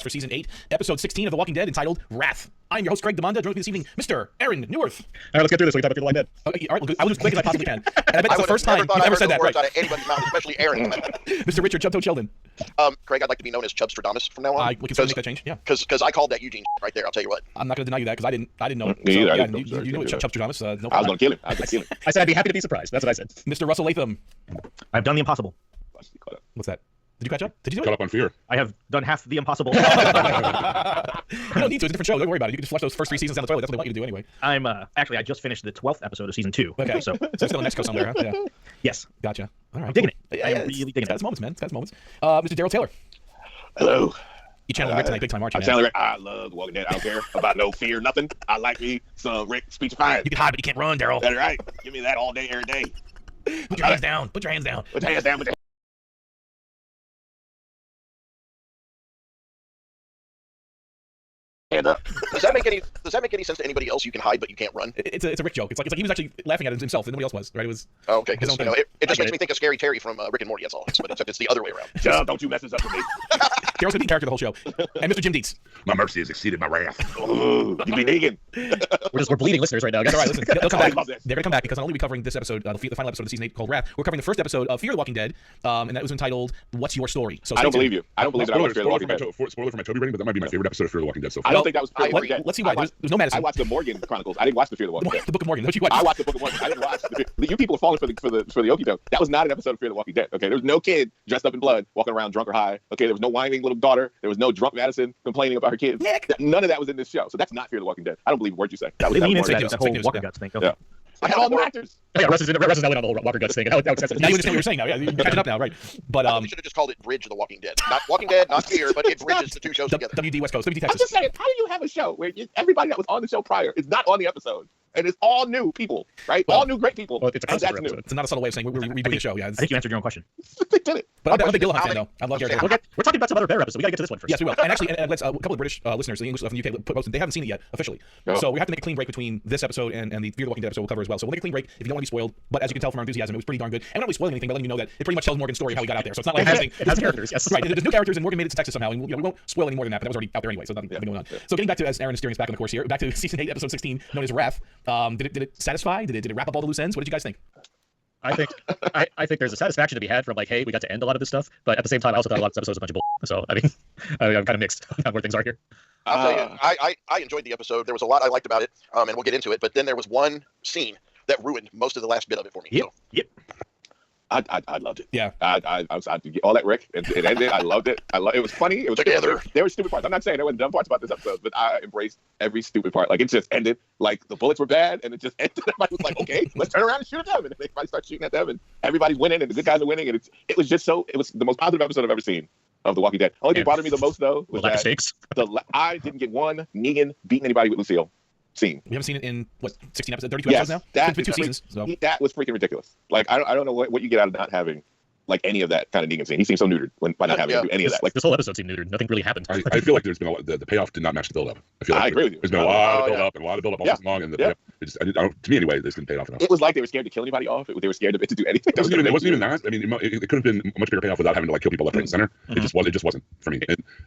for Season 8, Episode 16 of The Walking Dead, entitled Wrath. I'm your host, Greg DeMonda. Joining me this evening, Mr. Aaron Newirth. All right, let's get through this. We can talk about Fear the Walking Dead. Okay, all right, I'll do as quick as I possibly can. And I bet that's the first time you've ever said that, right? Out of anybody's mouth, especially Aaron. Mr. Richard Chubtoad Sheldon. Craig, I'd like to be known as Chubstradamus from now on. We can make that change, yeah. Because I called that Eugene right there, I'll tell you what. I'm not going to deny you that, because I didn't know it. Me either. You know what Chubstradamus, no problem. I was going to kill him. I said I'd be happy to be surprised. That's what I said. Mr. Russell Latham. I've done the impossible. What's that? Did you catch up? Did you do it? Caught up on Fear. I have done half the impossible. You don't need to. It's a different show. Don't worry about it. You can just flush those first 3 seasons down the toilet. That's what they want you to do anyway. I'm actually I just finished the 12th episode of season 2. Okay, so still in Mexico somewhere, huh? Yeah. Yes. Gotcha. All right. I'm digging it. Yeah, I'm it's really digging got it. its moments, man. It's got its moments. Mr. Daryl Taylor. Hello. You channeling Rick tonight, big time, aren't you? I'm channeling Rick. I love The Walking Dead. I don't care about no fear, nothing. I like me some Rick speechifying. You can hide, but you can't run, Daryl. That's right. Give me that all day, every day. Put your hands down. Put your hands down. Put your hands down. Put your hand up. Does that make any sense to anybody else? You can hide, but you can't run. It's a Rick joke. It's like he was actually laughing at it himself, and nobody else was. Right? It was. Oh, okay. his own Because thing. it just makes me think of Scary Terry from Rick and Morty. That's all. But except it's the other way around. Chubb, don't you mess this up for me. Daryl's gonna be in character the whole show. And Mr. Jim Dietz. My mercy has exceeded my wrath. Ooh, you be digging. We're bleeding listeners right now. That's all right. Listen, they'll come Sorry back. about this. They're gonna come back because not only are we covering this episode, the final episode of season 8 called Wrath, we're covering the first episode of Fear the Walking Dead, and that was entitled "What's Your Story." So I don't stay believe tuned. you. I don't believe that I watched Fear the Walking Dead. Spoiler for my Toby rating, but that might be my favorite episode of Fear the Walking Dead so far. I don't think that was Fear the Walking Dead. Let's see why. There's no Madison. I watched the Morgan Chronicles. I didn't watch the Fear the Walking Dead. The Book of Morgan. What you watch? I watched the Book of Mormon. I didn't watch you people are falling for the okie doke. That was not an episode of Fear the Walking Dead. Okay, there was no kid dressed up in blood walking around drunk or high. Okay, there was no whining little daughter. There was no drunk Madison complaining about her kids. None of that was in this show. So that's not Fear the Walking Dead. I don't believe a word you say. That was They lean more into than that fake whole news, Walker yeah. Guts thing. Yeah. I had all the actors. Yeah, Russ is not in on the whole Walker Guts thing. Now it's Now you understand what you're saying now. Yeah, you're catching up now, right? But We should have just called it Bridge of the Walking Dead. Not Walking Dead, not Fear, but it bridges the two shows together. WD West Coast, WD I'm Texas. just saying, how do you have a show where everybody that was on the show prior is not on the episode? And it's all new people, right? Well, all new great people. well, it's a and that's crossover new. episode. It's not a subtle way of saying we're redoing the show. Yeah, I think you answered your own question. They did it. but I'm a big Gyllenhaal How fan, many- though. I love Garrett. Okay, We're talking about some other better episodes. We gotta get to this one first. Yes, we will. And actually, let's a couple of British listeners, the English stuff in the UK, posted. They haven't seen it yet officially, No. so we have to make a clean break between this episode and the Fear the Walking Dead episode we'll cover as well. So we'll make a clean break if you don't want to be spoiled. But as you can tell from our enthusiasm, it was pretty darn good. And we're not really spoiling anything, but letting you know that it pretty much tells Morgan's story of how he got out there. So it's not like anything. It has characters, yes. Right. There's new characters, and Morgan made it to Texas somehow, and we won't spoil any more than that. But that was already out there anyway, so nothing going on. So getting back to, as Aaron is steering us back on the course here, back to season 8, episode 16, known as Wrath. Did it satisfy? Did it wrap up all the loose ends? What did you guys think? I think there's a satisfaction to be had from like, hey, we got to end a lot of this stuff. But at the same time, I also thought a lot of this episode was a bunch of bull. So I mean, I'm kind of mixed on where things are here. I'll tell you, I enjoyed the episode. There was a lot I liked about it, and we'll get into it. But then there was one scene that ruined most of the last bit of it for me. Yep. So, Yep. I loved it. Yeah. I all that Rick. It ended. I loved it. It was funny. It was Together. There were stupid parts. I'm not saying there were dumb parts about this episode, but I embraced every stupid part. Like it just ended. Like the bullets were bad, and it just ended. Everybody was like, "Okay, let's turn around and shoot at them." And everybody starts shooting at them, and everybody's winning, and the good guys are winning. And it was just so. It was the most positive episode I've ever seen of The Walking Dead. Only thing Yeah. bothered me the most though was Lack of that stakes. I didn't get one Negan beating anybody with Lucille scene. We haven't seen it in what 16 episodes, 32 episodes now. That It's been 2 seasons. So that was freaking ridiculous. Like I don't know what you get out of not having like any of that kind of Negan scene. He seems so neutered by not having Yeah. any of that. Like This whole episode seemed neutered. Nothing really happened. I feel like there's been a lot. The payoff did not match the build up. I feel like I agree with you. There's been a lot of Oh, build yeah. up and a lot of build up all Yeah. season long, and the Yeah. payoff, I don't, to me anyway, this didn't pay off enough. it was like they were scared to kill anybody off. They were scared of it to do anything. It wasn't even that. I mean, it could have been a much bigger payoff without having to like kill people left, right, and center. It just wasn't for me.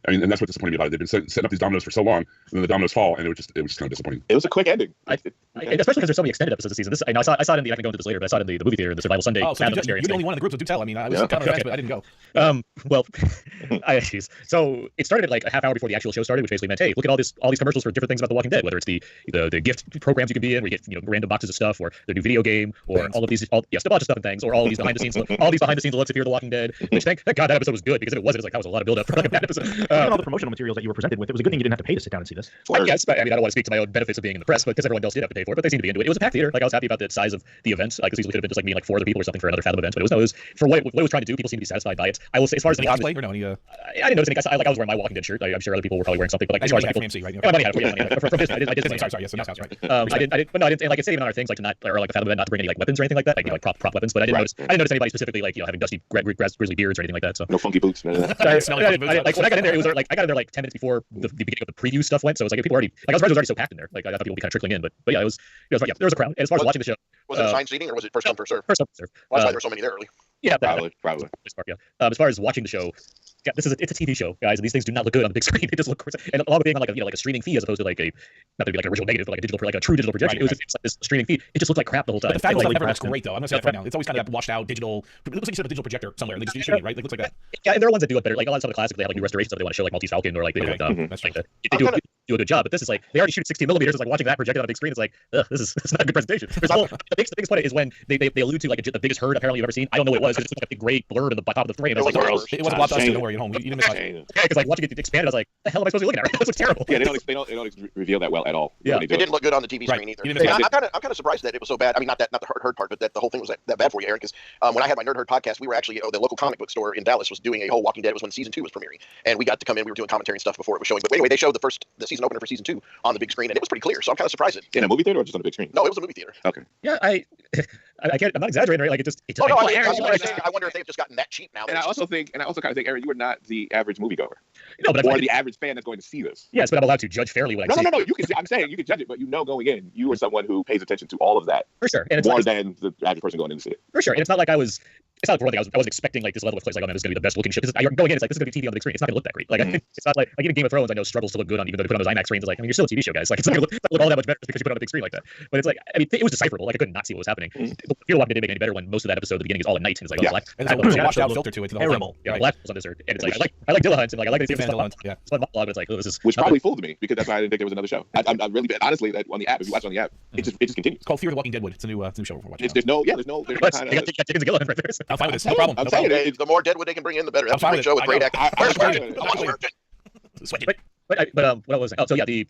And that's what disappointed me about it. They've been setting up these dominoes for so long, and then the dominoes fall, and it was just kind of disappointing. It was a quick ending. And especially because there's so many extended episodes this season. I saw it in the. I can go into this later, but I saw it in the movie theater, the Survival Sunday. oh, so Fathom you're experience the only thing. one in the group, so do tell. I mean, I was Yeah. kind of a fan, but I didn't go. Well, jeez. So it started at like a half hour before the actual show started, which basically meant, hey, look at all these commercials for different things about The Walking Dead, whether it's the gift programs you can be in, where you get random boxes of stuff, or the new video game, or all of these, a bunch of stuff and things, or all these behind the scenes looks of Fear the Walking Dead. Which thank God that episode was good, because if it wasn't, it's like that was a lot of build up for like a bad episode. Look at all the promotional materials that you were presented with. It was a good thing you didn't have to pay to sit down and see this. I guess, but I mean, I don't want to speak to my own benefits of being in the press, but because everyone else did have to pay for it, but they seemed to be into it. It was a packed theater. Like I was happy about the size of the event. Like this easily could have been just like me, like 4 other people or something for another Fathom event, but it was for what it was trying to do. People seemed to be satisfied by it. I will say, as far as Any the cosplay or no? Any, I didn't notice any guys. I was wearing my Walking Dead shirt. I'm sure other people were probably wearing something, but like as far as from people, AMC, right? yeah, money had it. From Disney, I did. Sorry, yes, so now sounds right. I didn't, but no, I didn't. Like it's even on our things, like to not, or like a Fathom event, not to bring any like weapons or anything like that, like like prop weapons. But I didn't notice anybody specifically like having dusty grizzly beards or anything like that. So No funky boots. None of that. like when I got in there, it was like I got in there like 10 minutes before the beginning of the preview stuff went. So it was like people already like I was surprised it was already so packed in there. Like I thought people would be kind of trickling in, but yeah, it was there was a crowd. And as far as watching the show, Was it assigned seating or was it first come, first serve? first up, serve. Well, that's why there's so many there early. Yeah, Probably. As far as watching the show, Yeah, it's a TV show, guys, and these things do not look good on the big screen. They just look, and along with being on like a streaming feed as opposed to like a not to be like a original negative, but like a true digital projection. Right, it was just like this streaming feed. It just looked like crap the whole time. But the fact And, that like, never looks great though. I'm gonna say that right now. It's always kind of that washed out digital. It looks like you set up a digital projector somewhere and they just shooting, right? Like, it looks like that. yeah, and there are ones that do it better. Like a lot of some of the classics, they have like new restorations. They want to show like Maltese Falcon or like they Okay. like, That's true. they do a good job. But this is like they already shoot 16 millimeters. It's like watching that projected on a big screen. It's like this is not a good presentation. There's a whole, the biggest part is when they allude to like the biggest herd apparently you've ever seen. I don't know what it was. It just looked like a big gray blurb in the top of the frame. It was like, gross. It was blocked us. Don't worry, at home. You didn't miss much. Shane. yeah, because like watching it expanded, I was like, the hell am I supposed to be looking at? Right? This looks terrible. Yeah, they don't reveal that well at all. Yeah. when they It do didn't look good on the TV Right. screen either. You didn't And miss I'm kind of surprised that it was so bad. I mean, not the herd part, but that the whole thing was that bad for you, Aaron. Because when I had my Nerd Herd podcast, we were actually the local comic book store in Dallas was doing a whole Walking Dead. It was when season 2 was premiering, and we got to come in. We were doing commentary and stuff before it was showing. But anyway, they showed the season opener for season 2 on the big screen, and it was pretty clear. So I'm kind of surprised. in a movie theater or just on the big screen. No, it was a movie theater. Okay. Yeah, I can't. I'm not exaggerating, right? Like it just. Oh no, like, I wonder if they've just gotten that cheap now. And I also kind of think, Aaron, you are not the average moviegoer no, but or the average fan that's going to see this. yes, but I'm allowed to judge fairly what I see. No. You can. I'm saying you can judge it, but going in, you are someone who pays attention to all of that For sure, and it's more not, than the average person going in to see it. for sure, and it's not like I was. It's not for one thing. I was expecting like this level of place. Like, oh man, this is gonna be the best looking ship. You're going in. It's like this is gonna be TV on the big screen. It's not gonna look that great. Like it's not like even Game of Thrones. I know struggles to look good on even though they put on those IMAX screens. It's like I mean, you're still a TV show, guys. Like it's not gonna look all that much better just because you put it on a big screen like that. But it's like I mean, it was decipherable. Like I could not see what was happening. Peter Walker didn't make it any better when most of that episode, the beginning is all at night, and it's like, oh, Yeah. black. And it's like a washed out filter to it. To the whole Terrible. thing. Yeah, Right. black was on this earth, and it's like I like Dillahunt, and like I like that Big it's fan of Dylan, yeah. fun monologue, but it's like, oh, this is Which probably fooled me because that's why I didn't think there was another show. I'm really honestly that on the app. If you watch it on the app, it just continues. It's called Fear the Walking Deadwood. It's a new show we're watching. There's no They kind got of. Dickens and Gilliland right there. I'm fine with this. No problem. I'm No saying problem. it. The more Deadwood they can bring in, the better. That was a fine great with show it. with great I acting. know. Where's I- Virgin? I- Come on, Virgin. Sweaty. But what was it? Oh, so yeah, we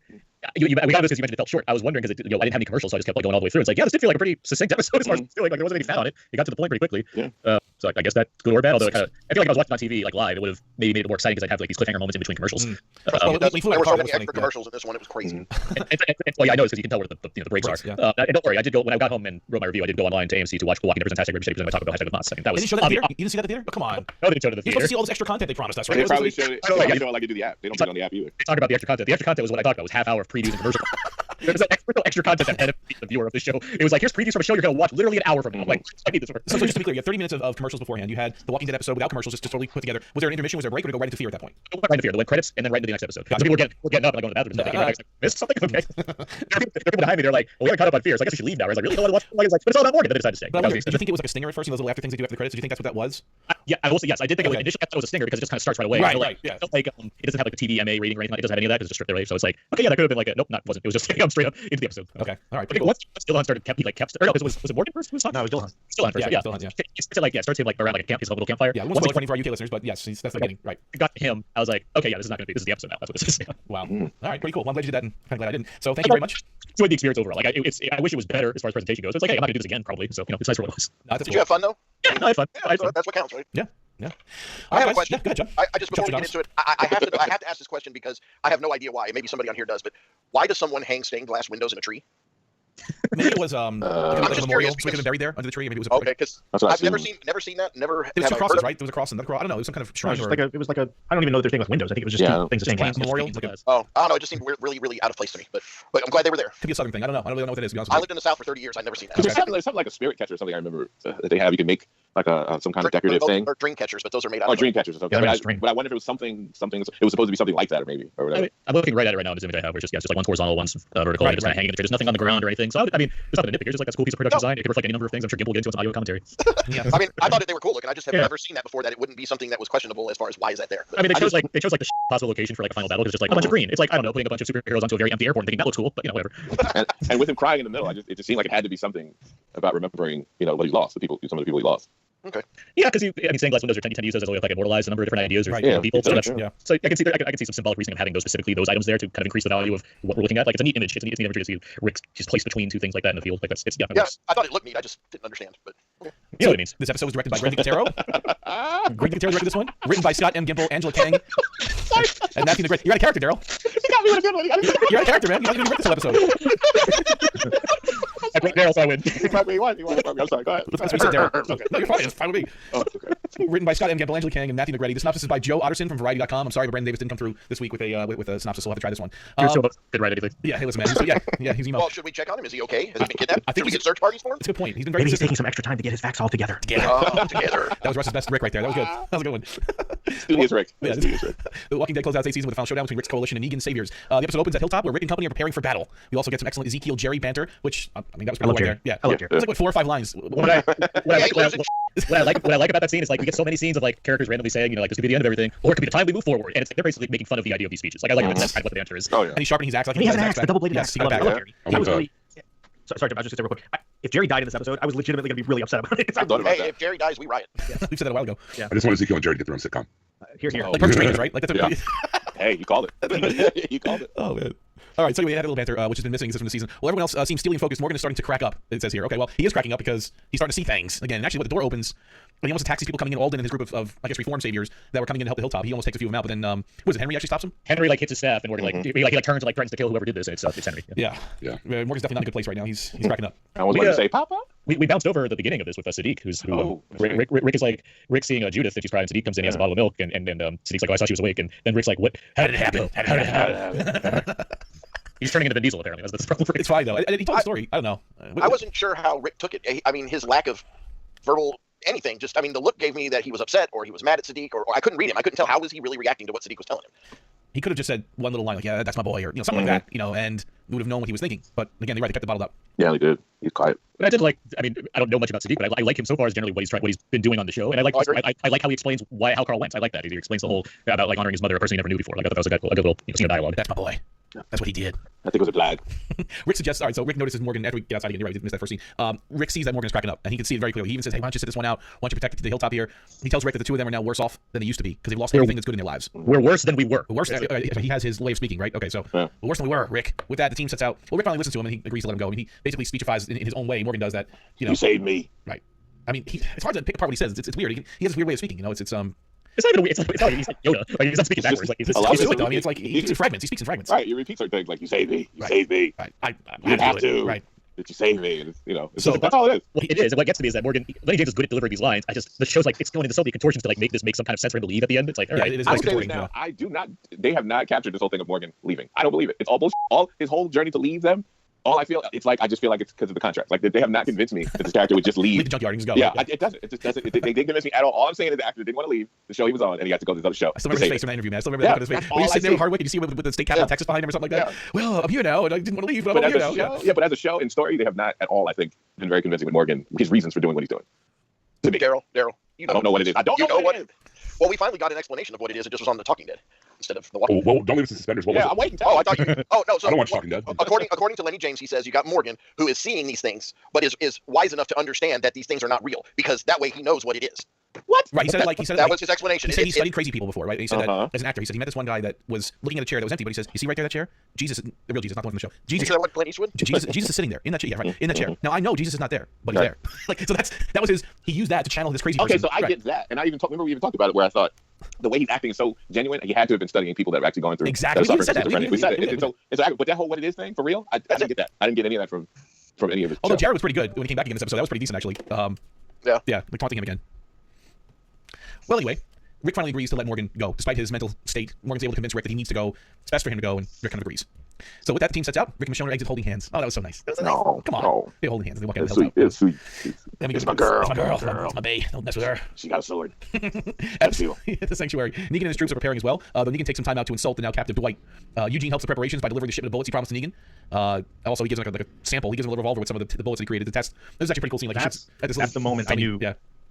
got this because you mentioned it felt short. I was wondering because I didn't have any commercials, so I just kept like going all the way through. It's like, yeah, this did feel like a pretty succinct episode as far as feeling like there wasn't any fat on it. It got to the point pretty quickly. Yeah. So I guess that's good or bad. Although I feel like if I was watching on TV like live, it would have maybe made it more exciting because I'd have like these cliffhanger moments in between commercials. Well, There we flew were out so of many the car, extra yeah. commercials in this one. It was crazy. Well, yeah, I know because you can tell where the breaks Breaks, are. yeah. And don't worry, I did go when I got home and wrote my review. I did go online to AMC to watch The Walking Dead presents hashtag Ricochet present my Taco Bell hashtag with Mott's. I mean, that They was didn't show that in the theater? You didn't see that in the theater? Oh, come on. No, they didn't show it in the You're supposed to theater. see all this extra content they promised us, right? They probably showed it. Oh, yeah. You don't like to do the app. They don't put it on the app either. They talk about the extra content. The extra content was what I talked about. Was half hour of previews and commercials. There was extra content that benefited the viewer of the show. It was like, here's previews from a show you're going to watch literally an hour from now. Like, I need this for. So just to be clear, you had 30 minutes of commercials beforehand. You had the Walking Dead episode without commercials, just totally put together. Was there an intermission? Was there a break, or did it go right into Fear at that point? Right into Fear. They went credits and then right into the next episode. Gotcha. So people were getting up and like going to the bathroom and stuff. Thinking, like, missed something? Okay. There are people behind me. They're like, well, we haven't caught up on Fear, so I guess we should leave now. I was like, really? I want to watch. Like, it's like, but it's all about Morgan. Then they decided to stay. But That I was wonder, do you think it was like a stinger at first? You know, those little after things they do after the credits. Do you think that's what that was? Yeah, I will say yes. I did think Okay. initially I thought it was a stinger because it just kind of starts right away. Right, I feel right, yeah. I felt like it doesn't have like a TVMA rating or anything. It doesn't have any of that because it's just stripped away. So it's like, okay, yeah, that could have been like a nope, not wasn't. It was just straight up into the episode. Okay, all right. I think once Dylan started kept or no, because was it Morgan first? Who was talking? No, it was Dylan. Still first. Yeah, Yeah, still on, yeah. It starts him like around like a camp, his little campfire. Yeah, we Once won't we spoil for any of our UK listeners, but yes, that's the beginning. Right. got to him, I was like, okay, yeah, this is not going to be. This is the episode now. That's what this is. Wow. All right, pretty cool. Well, I'm glad you did that, and I'm glad I didn't. So thank you very much. Enjoyed the experience overall. Like, I wish it was better as far as presentation goes. It's like, hey, I'm not going to do this again, probably. So it's nice for what it was. That's Did you have fun though? Yeah, no, I had fun. I had fun. That's what counts, right? Yeah. I have a guys. question. Yeah, go ahead, John. I just before we Jump get to into it, I have to ask this question because I have no idea why. Maybe somebody on here does, but why does someone hang stained glass windows in a tree? Maybe it was like a just memorial, curious so we could have been buried there under the tree. Maybe it was. Okay, because That's what I've never seen. seen that. Never. It was have two I crosses, heard- right? There was a cross and another cross. I don't know. It was some kind of No, shrine it's or just like it was like a. I don't even know their thing with windows. I think it was just Yeah. two things of stained glass. memorial. Stained Like glass. Oh, I don't know. It just seemed really out of place to me. But I'm glad they were there. could be a southern thing. I don't know. I don't really know what that is. To be honest I with lived in the South for 30 years. I've never seen that. There's something like a spirit catcher or something. I remember that they have. You can make like some kind of decorative thing. Or dream catchers, but those are made out Or of dream catchers or something. Yeah, I mean, that's dream. but I wonder if it was something. It was supposed to be something like that, or maybe, or whatever. I'm looking right at it right now in this image I have, where it's just like one's horizontal, one's vertical, Right, and it's right. kind of hanging in the tree. There's nothing on the ground or anything. So I mean, there's nothing to nitpick. It's just like that's a cool piece of production design. It could reflect any number of things. I'm sure Gimple will get into some audio commentary. Yeah. I mean, I thought that they were cool looking. I just have Yeah. never seen that before. That it wouldn't be something that was questionable as far as why is that there. I mean, they chose just- like the possible location for like a final battle because it's just like a bunch of green. It's like I don't know, putting a bunch of superheroes onto a very empty airport and thinking that looks cool, but whatever. and with him crying in the middle, it just seemed like it had to be something about remembering, what he lost, some of the people he lost. Yeah, because stained glass windows tend to use those as a way of like immortalize a number of different ideas or Right, yeah. people. So, Yeah, that's, sure. Yeah. so I can see some symbolic reasoning of having specifically those items there to kind of increase the value of what we're looking at. Like it's a neat image. It's a neat imagery to see Rick just placed between two things like that in the field. Like that's it Yeah, works. I thought it looked neat. I just didn't understand. But You know what it means. This episode was directed by Greg Nicotero. Greg Nicotero directed this one. Written by Scott M. Gimple, Angela Kang, and Matthew the Great. You're out of character, Daryl. You're out of character, man. You didn't even write this whole episode. I broke Daryl, so I win. He won. I'm sorry. Go ahead. That's what you said, Daryl. Okay. No, you're fine. It's fine with me. Oh, okay. Written by Scott M. Gamble, Angela Kang, and Matthew Negretti. The synopsis is by Joe Otterson from Variety.com. I'm sorry, but Brandon Davis didn't come through this week with a synopsis, so we'll have to try this one. Could write anything. Yeah, hey, listen, man. So, yeah, he's emailed. Well, should we check on him? Is he okay? Has he been kidnapped? I think Should we get search parties for him? That's a good point. He's been very Maybe he's consistent. taking some extra time to get his facts all together. Together. That was Russ's best Rick right there. That was good. That was a good one. Studious Rick. Yeah, Studious Rick. The Walking Dead closes out its season with a final showdown between Rick's coalition and Negan's saviors. The episode opens at Hilltop, where Rick and company are preparing for battle. We also get some excellent Ezekiel Jerry banter, which that was pretty cool right there. Yeah, I love Jerry. it was like 4 or 5 lines. What I like about that scene is like we get so many scenes of like characters randomly saying, like this could be the end of everything, or it could be the time we move forward, and it's like they're basically making fun of the idea of these speeches. Like I like it. That's kind of what the answer is. Oh yeah. And he's sharpening his axe like And he has an does axe, back. the double-bladed Yes, axe. he got I back. love Jerry. I I was love really... Sorry, I was just gonna say real quick. If Jerry died in this episode, I was legitimately going to be really upset about it. I thought about Hey, that. if Jerry dies, we riot. We said that a while ago. I just want Ezekiel and Jared to get their own sitcom. Here. Oh. Like Perfect Strangers, right? Like that's Yeah. Hey, you called it. You called it. Oh man. All right, so anyway, we had a little banter, which has been missing from the season. Well, everyone else seems steely and focused. Morgan is starting to crack up, it says here. Okay, well, he is cracking up because he's starting to see things. Again, actually, when the door opens, when he almost attacks these people coming in, Alden and his group of I guess, reform saviors that were coming in to help the Hilltop, he almost takes a few of them out. But then, was it Henry actually stops him? Henry like hits his staff, and Morgan he turns and like thrives to kill whoever did this. And it's Henry. Yeah. Yeah. Morgan's definitely not in a good place right now. He's cracking up. I was We, about to say, Papa. We bounced over the beginning of this with Sadiq, Rick is like Rick seeing Judith that she's crying. Sadiq comes in, he has a bottle of milk, and Sadiq's like, oh, I thought she was awake, and then Rick's like, what? How did it happen? How did it happen? He's turning into Vin Diesel apparently. That's the problem. It's fine though. And he told the story. I don't know. I wasn't sure how Rick took it. I mean, his lack of verbal anything. Just, I mean, the look gave me that he was upset or he was mad at Sadiq, or I couldn't read him. I couldn't tell how was he really reacting to what Sadiq was telling him. He could have just said one little line like, "Yeah, that's my boy," or something like that, and we would have known what he was thinking. But again, they're right. They kept the bottled up. Yeah, he did. He's quiet. But I did like. I mean, I don't know much about Sadiq, but I like him so far as generally what he's been doing on the show, and I like I like how he explains how Carl went. I like that. He explains the whole about like honoring his mother, a person he never knew before. Like I thought that was a good little scene of dialogue. That's my boy. That's what he did. I think it was a flag. Rick suggests, all right, so Rick notices Morgan, after we get outside again, you're right, we missed that first scene. Rick sees that Morgan is cracking up, and he can see it very clearly. He even says, hey, why don't you sit this one out? Why don't you protect the Hilltop here? He tells Rick that the two of them are now worse off than they used to be, because they've lost everything that's good in their lives. We're worse than we were. Worse, he has his way of speaking, right? Okay, so we're worse than we were, Rick. With that, the team sets out. Well, Rick finally listens to him, and he agrees to let him go. And he basically speechifies in his own way. Morgan does that, You saved me. Right. I mean, it's hard to pick apart what he says. It's weird. He has this weird way of speaking, It's not even weird. It's not like he's like Yoda. Like he's not speaking backwards. Like he's a lot of it's it. though. I mean, it's like he speaks in fragments. He speaks in fragments. Right, you repeat certain things like, you saved me. You Right. saved me. Right. I You have do it. to. Right. That you saved me. And it's So- that's all it is. Well, it is, and what gets to me is that Lenny James is good at delivering these lines. The show's like it's going into so many contortions to like make some kind of sense for him to leave at the end. It's like, all Yeah, right, it is I nice will say this contorting, now. I do not. They have not captured this whole thing of Morgan leaving. I don't believe it. It's all bullshit. All his whole journey to leave them. All I feel, it's like I just feel like it's because of the contract. Like they have not convinced me that this character would just leave. Leave the junkyard and just go. Yeah, Right, it doesn't. It just doesn't. They didn't convince me at all. All I'm saying is the actor didn't want to leave the show he was on, and he had to go to this other show. I still remember his face from that interview, man. I still remember that look on his face. that's When he was all sitting there I with see. Hardwick, and you see him with the state capital of Texas behind him or something like that. Well, I'm here now, and I didn't want to leave, but I'm But here as a now. show, but as a show and story, they have not at all, I think, been very convincing with Morgan, his reasons for doing what he's doing. To me, Daryl, I don't know what it is. I don't You know what it it is. Well, we finally got an explanation of what it is. It just was on The Talking Dead instead of The Walking Dead. Well, don't leave us in suspenders. What Yeah, was I'm waiting. Oh, I thought you. Oh no. So I don't watch Talking Dead. According to Lenny James, he says you got Morgan who is seeing these things, but is wise enough to understand that these things are not real because that way he knows what it is. What? Right, he said it like That was his explanation. He said he studied crazy people before, right? And he said Uh-huh. that as an actor, he said he met this one guy that was looking at a chair that was empty, but he says, "You see right there that chair? Jesus, the real Jesus, not the one from the show. You Jesus, said what Clint Eastwood? Jesus is sitting there in that chair, yeah, right, in that chair. Now I know Jesus is not there, but he's Right. there. Like so that was his. He used that to channel this crazy. Okay, person. so I Right. get that, and I even remember we even talked about it where I thought the way he's acting is so genuine. He had to have been studying people that were actually going through Exactly. suffering We said that. schizophrenia. We said it. But that whole what it is thing for real, I didn't get that. I didn't get any of that from any of it. Although Jared was pretty good when he came back again this episode, that was pretty decent actually. Yeah, like taunting him again. Well, anyway, Rick finally agrees to let Morgan go. Despite his mental state, Morgan's able to convince Rick that he needs to go. It's best for him to go, and Rick kind of agrees. So with that, the team sets out. Rick and Michonne exit holding hands. Oh, that was so nice. That was so nice. Come on. No. They're holding hands. And they walk out of It's the sweet. It's sweet. Let me It's go. my girl. It's my girl. Girl. It's my bae. Don't mess with her. She got a sword. At the sanctuary, Negan and his troops are preparing as well. Though Negan takes some time out to insult the now captive Dwight. Eugene helps the preparations by delivering the shipment of bullets he promised to Negan. Also, he gives him like a sample. He gives him a little revolver with some of the bullets that he created to test. This is actually a pretty cool scene. Like That's the moment I knew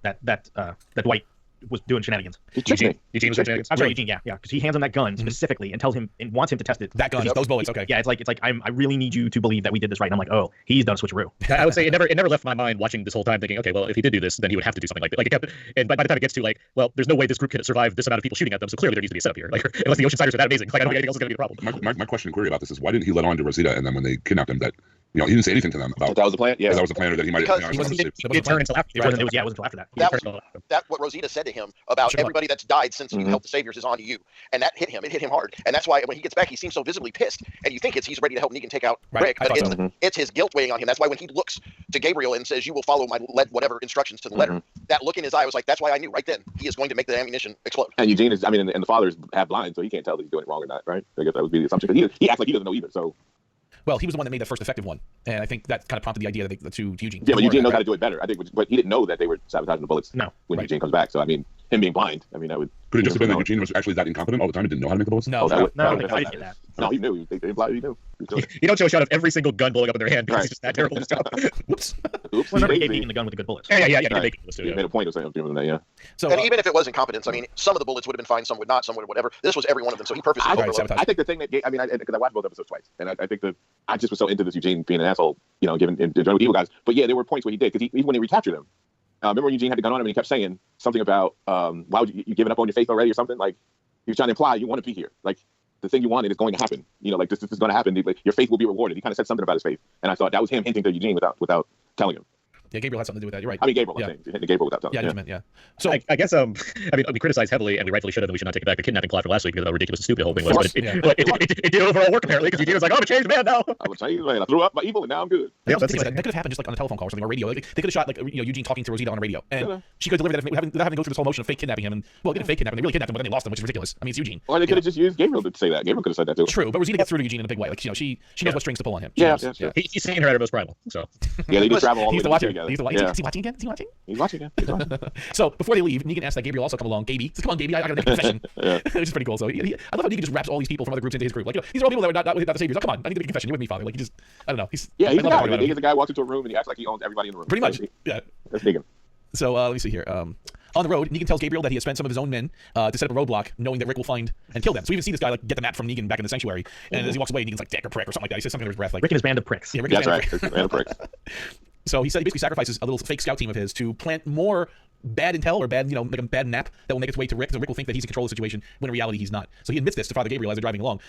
that Dwight was doing shenanigans. Eugene was saying, I'm sorry, Eugene. Yeah, because he hands him that gun specifically and tells him and wants him to test it. That gun, those bullets. Okay. Yeah, it's like I really need you to believe that we did this right. And I'm like, oh, he's done a switcheroo. I would say it never left my mind watching this whole time thinking, okay, well, if he did do this, then he would have to do something like that. Like it kept, and by the time it gets to like, well, there's no way this group could survive this amount of people shooting at them, so clearly there needs to be a setup here. Like unless the Oceansiders are that amazing, like I don't think anything else is going to be a problem. My question and query about this is why didn't he let on to Rosita and then when they kidnapped him that You know, he didn't say anything to them about that was the plan. Yeah, that was the plan, or that he might. Because have he didn't turn until after. It wasn't until after that. That what Rosita said to him about everybody that's died since you helped the saviors is on to you, and that hit him. It hit him hard, and that's why when he gets back, he seems so visibly pissed, and you think he's ready to help Negan take out Rick, but it's his guilt weighing on him. That's why when he looks to Gabriel and says, "You will follow my whatever instructions to the letter," that look in his eye was like, that's why I knew right then he is going to make the ammunition explode. And Eugene is, I mean, and the father's half blind, so he can't tell that he's doing it wrong or not, right? I guess that would be the assumption. Because he acts like he doesn't know either. So. Well, he was the one that made that first effective one, and I think that kind of prompted the idea that to Eugene. Yeah, but Eugene knows how to do it better. I think, but he didn't know that they were sabotaging the bullets. No, when Eugene comes back. So I mean, him being blind, I mean, that would. Could it just have been that Eugene was actually that incompetent all the time and didn't know how to make the bullets? No, I didn't get that. No, he knew. They implied he knew. You don't show a shot of every single gun blowing up in their hand because he's just that terrible at stuff. Whoops. Oops. Well, remember, he gave Negan the gun with the good bullets. Yeah. Right. He made a point of saying that. Yeah. So, and even if it was incompetence, I mean, some of the bullets would have been fine, some would not, some would whatever. This was every one of them, so he purposely. I think the thing that I mean, because I watched both episodes twice, and I think that I just was so into this Eugene being an asshole, you know, enjoying with evil guys. But yeah, there were points where he did, because even when he recaptured him. Remember when Eugene had the gun on him and he kept saying something about why would you giving up on your faith already or something? Like he was trying to imply you want to be here. Like the thing you wanted is going to happen. You know, like this is going to happen. Like, your faith will be rewarded. He kind of said something about his faith, and I thought that was him hinting to Eugene without telling him. Yeah, Gabriel had something to do with that. You're right. I mean, Gabriel. I'm saying hitting Gabriel without telling him. Yeah. So I guess I mean we criticized heavily, and we rightfully should have. And we should not take it back the kidnapping plot from last week because of how ridiculous and stupid the whole thing was. But it did overall work apparently because Eugene was like, "Oh, I'm a changed man now." I'm a changed man. I threw up my evil, and now I'm good. Yeah, that could have happened just like on a telephone call or something, or radio. Like, they could have shot like Eugene talking to Rosita on a radio, and she could deliver that without having to go through this whole motion of fake kidnapping him. And well, didn't fake kidnapping. They really kidnapped him, but then they lost him, which is ridiculous. I mean, it's Eugene. Or they could have just used Gabriel to say that. Gabriel could have said that too. True, but Rosita gets through to Eugene in a big way. Like, you know, she knows what strings to pull on him. Yeah. He's seeing her at her most primal. So yeah, they do travel all the way together. Is he watching again? Is he watching? He's watching again. So before they leave, Negan asks that Gabriel also come along. Gaby, come on, Gaby, I gotta make a confession. Which is pretty cool. So I love how Negan just wraps all these people from other groups into his group. Like, you know, these are all people that are not the saviors. Oh, come on, I need to make a confession. You're with me, Father. Like, he just, I don't know. He's the guy. Negan's the guy who walks into a room and he acts like he owns everybody in the room. Pretty much. Yeah. That's Negan. So let me see here. On the road, Negan tells Gabriel that he has spent some of his own men to set up a roadblock, knowing that Rick will find and kill them. So we even see this guy like get the map from Negan back in the sanctuary, and as he walks away, Negan's like dick or prick or something like that. He says something under his breath like Rick and his band of pricks. Yeah, Rick and his band of pricks. So he said he basically sacrifices a little fake scout team of his to plant more bad intel or bad, like a bad map that will make its way to Rick, so Rick will think that he's in control of the situation when in reality he's not. So he admits this to Father Gabriel as they're driving along.